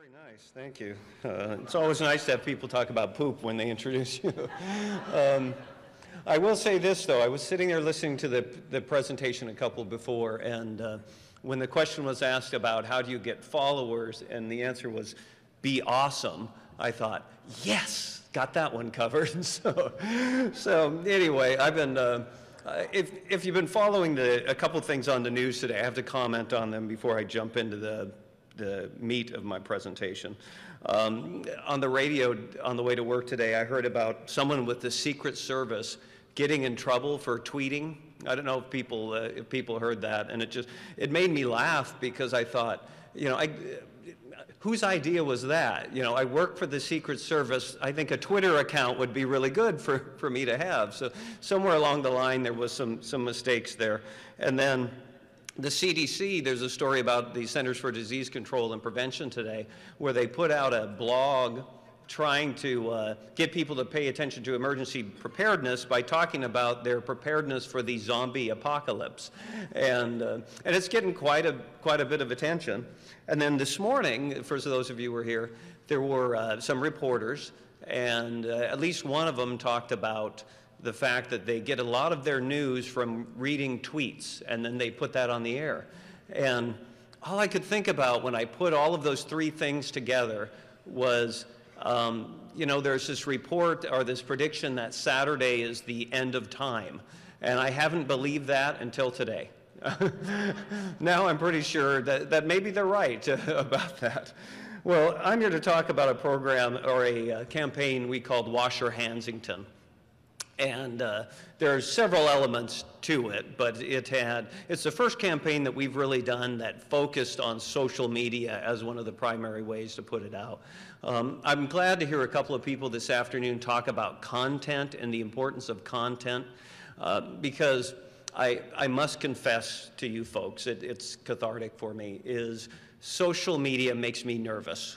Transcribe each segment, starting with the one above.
Very nice, thank you. It's always nice to have people talk about poop when they introduce you. I will say this, though. I was sitting there listening to the presentation a couple before, and when the question was asked about how do you get followers, and the answer was, be awesome, I thought, yes, got that one covered. So anyway, I've been, if you've been following a couple things on the news today, I have to comment on them before I jump into the meat of my presentation. On the radio, on the way to work today, I heard about someone with the Secret Service getting in trouble for tweeting. I don't know if people heard that, and it made me laugh because I thought, you know, whose idea was that? You know, I work for the Secret Service. I think a Twitter account would be really good for me to have. So somewhere along the line, there was some mistakes there. And then the CDC, there's a story about the Centers for Disease Control and Prevention today, where they put out a blog trying to get people to pay attention to emergency preparedness by talking about their preparedness for the zombie apocalypse. And it's getting quite a bit of attention. And then this morning, for those of you who were here, there were some reporters, and at least one of them talked about the fact that they get a lot of their news from reading tweets, and then they put that on the air. And all I could think about when I put all of those three things together was, you know, there's this report or this prediction that Saturday is the end of time. And I haven't believed that until today. Now I'm pretty sure that maybe they're right about that. Well, I'm here to talk about a program or a campaign we called Wash-Your-Handsington. And there are several elements to it, but it's the first campaign that we've really done that focused on social media as one of the primary ways to put it out. I'm glad to hear a couple of people this afternoon talk about content and the importance of content, because I must confess to you folks, it's cathartic for me, is social media makes me nervous.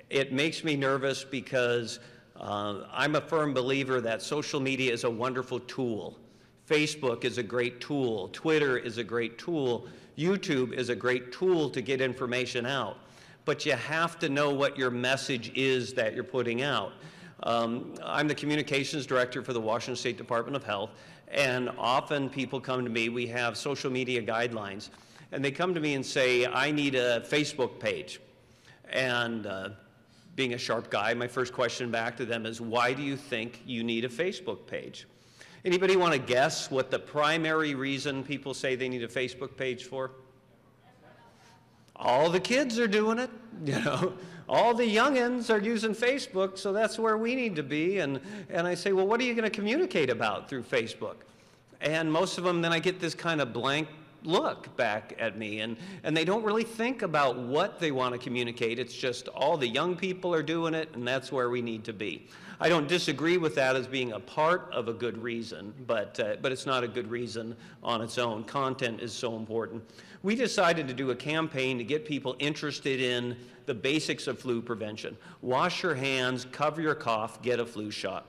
It makes me nervous because I'm a firm believer that social media is a wonderful tool. Facebook is a great tool. Twitter is a great tool. YouTube is a great tool to get information out. But you have to know what your message is that you're putting out. I'm the communications director for the Washington State Department of Health, and often people come to me, we have social media guidelines, and they come to me and say, I need a Facebook page. And being a sharp guy, my first question back to them is, why do you think you need a Facebook page? Anybody want to guess what the primary reason people say they need a Facebook page for? All the kids are doing it, you know. All the youngins are using Facebook, so that's where we need to be. And I say, well, what are you going to communicate about through Facebook? And most of them, then I get this kind of blank look back at me, and they don't really think about what they want to communicate. It's just all the young people are doing it, and that's where we need to be. I don't disagree with that as being a part of a good reason, but it's not a good reason on its own. Content is so important. We decided to do a campaign to get people interested in the basics of flu prevention. Wash your hands, cover your cough, get a flu shot.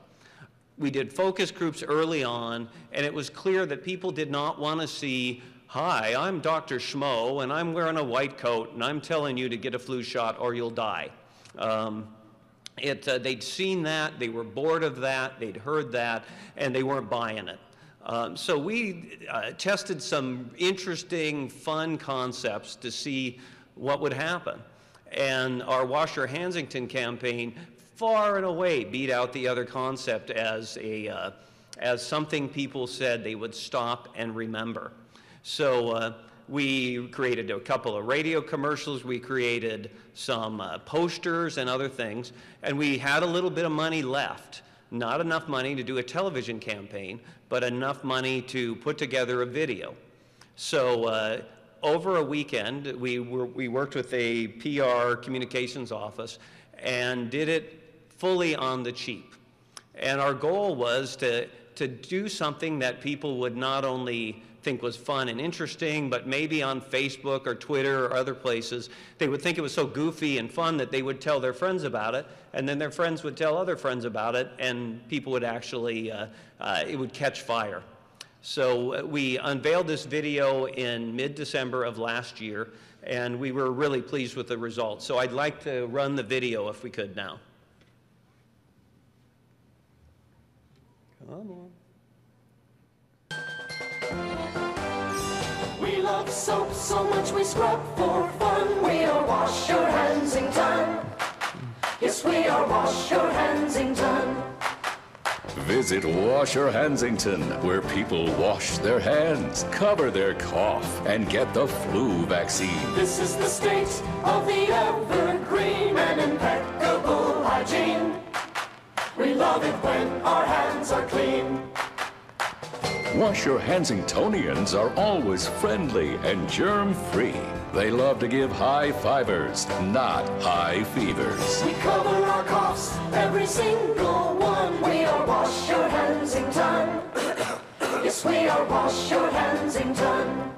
We did focus groups early on, and it was clear that people did not want to see, hi, I'm Dr. Schmo, and I'm wearing a white coat, and I'm telling you to get a flu shot or you'll die. They'd seen that, they were bored of that, they'd heard that, and they weren't buying it. So we tested some interesting, fun concepts to see what would happen. And our Wash-Your-Handsington campaign far and away beat out the other concept as something people said they would stop and remember. So we created a couple of radio commercials, we created some posters and other things, and we had a little bit of money left. Not enough money to do a television campaign, but enough money to put together a video. So over a weekend, we worked with a PR communications office and did it fully on the cheap. And our goal was to do something that people would not only think was fun and interesting, but maybe on Facebook or Twitter or other places, they would think it was so goofy and fun that they would tell their friends about it, and then their friends would tell other friends about it, and people would actually, it would catch fire. So we unveiled this video in mid-December of last year. and we were really pleased with the results. So I'd like to run the video if we could now. Come on. We love soap so much we scrub for fun. We are Wash-Your-Handsington. Yes, we are Wash-Your-Handsington. Visit Wash-Your-Handsington, where people wash their hands, cover their cough, and get the flu vaccine. This is the state of the evergreen and impeccable hygiene. We love it when our hands are clean. Wash-Your-Handsingtonians are always friendly and germ-free. They love to give high fivers, not high fevers. We cover our coughs, every single one. We are Wash-Your-Handsington. Yes, we are Wash-Your-Handsington.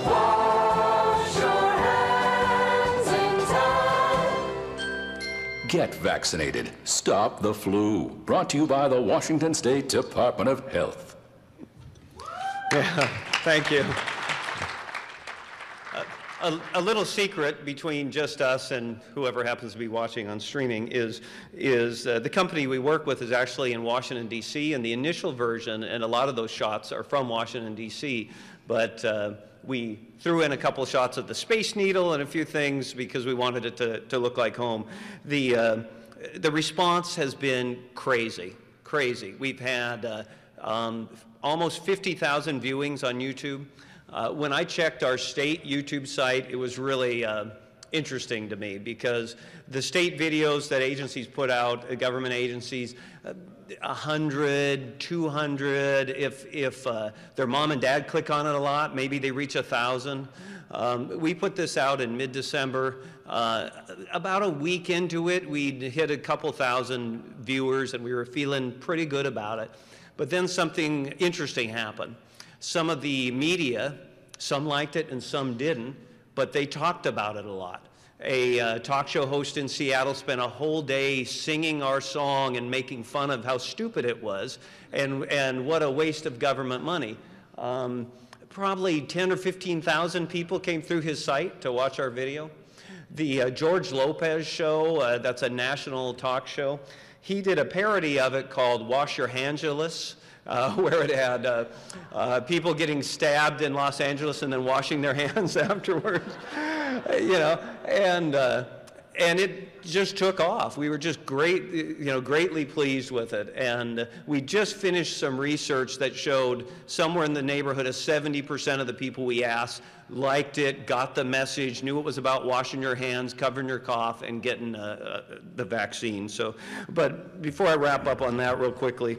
Wash-Your-Handsington. Get vaccinated. Stop the flu. Brought to you by the Washington State Department of Health. Yeah, thank you. A little secret between just us and whoever happens to be watching on streaming is the company we work with is actually in Washington, D.C., and the initial version, and a lot of those shots are from Washington, D.C., but we threw in a couple shots of the Space Needle and a few things because we wanted it to look like home. The response has been crazy. We've had almost 50,000 viewings on YouTube. When I checked our state YouTube site, it was really interesting to me because the state videos that agencies put out, government agencies, 100, 200, if their mom and dad click on it a lot, maybe they reach 1,000. We put this out in mid-December. About a week into it, we'd hit a couple thousand viewers and we were feeling pretty good about it. But then something interesting happened. Some of the media, some liked it and some didn't, but they talked about it a lot. A talk show host in Seattle spent a whole day singing our song and making fun of how stupid it was and what a waste of government money. Probably 10 or 15,000 people came through his site to watch our video. The George Lopez show, that's a national talk show, he did a parody of it called Wash-Your-Hangeless, where it had people getting stabbed in Los Angeles and then washing their hands afterwards, and it just took off. We were just greatly pleased with it, and we just finished some research that showed somewhere in the neighborhood of 70% of the people we asked liked it, got the message, knew it was about washing your hands, covering your cough, and getting the vaccine. But before I wrap up on that real quickly,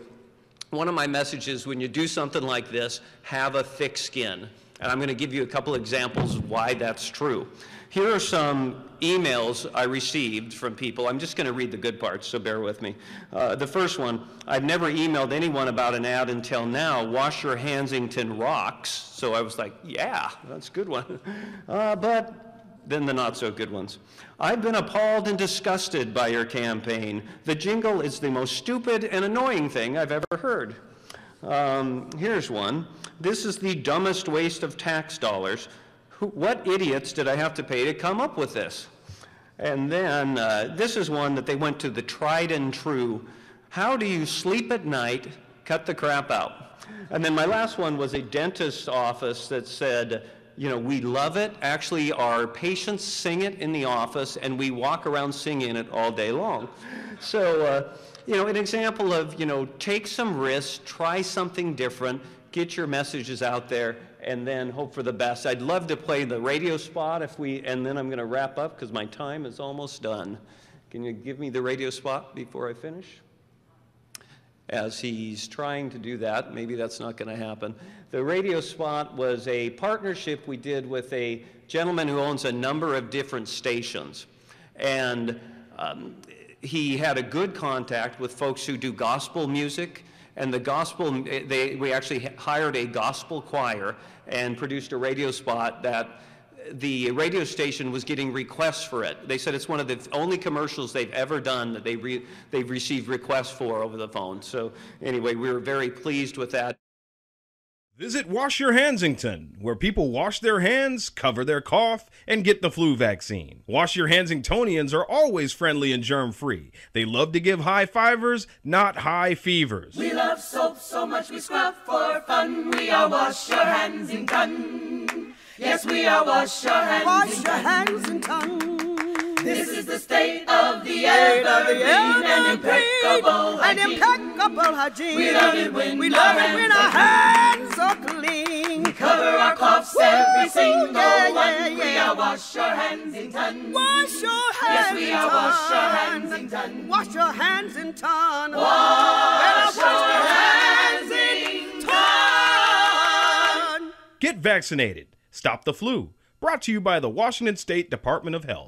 one of my messages when you do something like this, have a thick skin. And I'm going to give you a couple examples of why that's true. Here are some emails I received from people. I'm just going to read the good parts, so bear with me. The first one, I've never emailed anyone about an ad until now. Wash-Your-Handsington rocks. So I was like, yeah, that's a good one. But then the not so good ones. I've been appalled and disgusted by your campaign. The jingle is the most stupid and annoying thing I've ever heard. Here's one. This is the dumbest waste of tax dollars. What idiots did I have to pay to come up with this? And then this is one that they went to the tried and true. How do you sleep at night? Cut the crap out. And then my last one was a dentist's office that said, we love it. Actually, our patients sing it in the office, and we walk around singing it all day long. So, an example of, take some risks, try something different, get your messages out there, and then hope for the best. I'd love to play the radio spot and then I'm going to wrap up because my time is almost done. Can you give me the radio spot before I finish? As he's trying to do that, maybe that's not going to happen. The radio spot was a partnership we did with a gentleman who owns a number of different stations. And he had a good contact with folks who do gospel music. And the gospel, we actually hired a gospel choir and produced a radio spot that the radio station was getting requests for it. They said it's one of the only commercials they've ever done that they've received requests for over the phone. So anyway, we were very pleased with that. Visit Wash-Your-Handsington, where people wash their hands, cover their cough, and get the flu vaccine. Wash-Your-Handsingtonians are always friendly and germ-free. They love to give high fivers, not high fevers. We love soap so much we scrub for fun. We are Wash-Your-Handsington. Yes, we are Wash-Your-Handsington. Wash-Your-Handsington. This is the state of the evergreen and impeccable hygiene. We love it when our hands are clean. We cover our coughs every single one. We are Wash-Your-Handsington. Wash-Your-Handsington. Yes, we are Wash-Your-Handsington. Wash-Your-Handsington. Wash-Your-Handsington. Get vaccinated. Stop the flu. Brought to you by the Washington State Department of Health.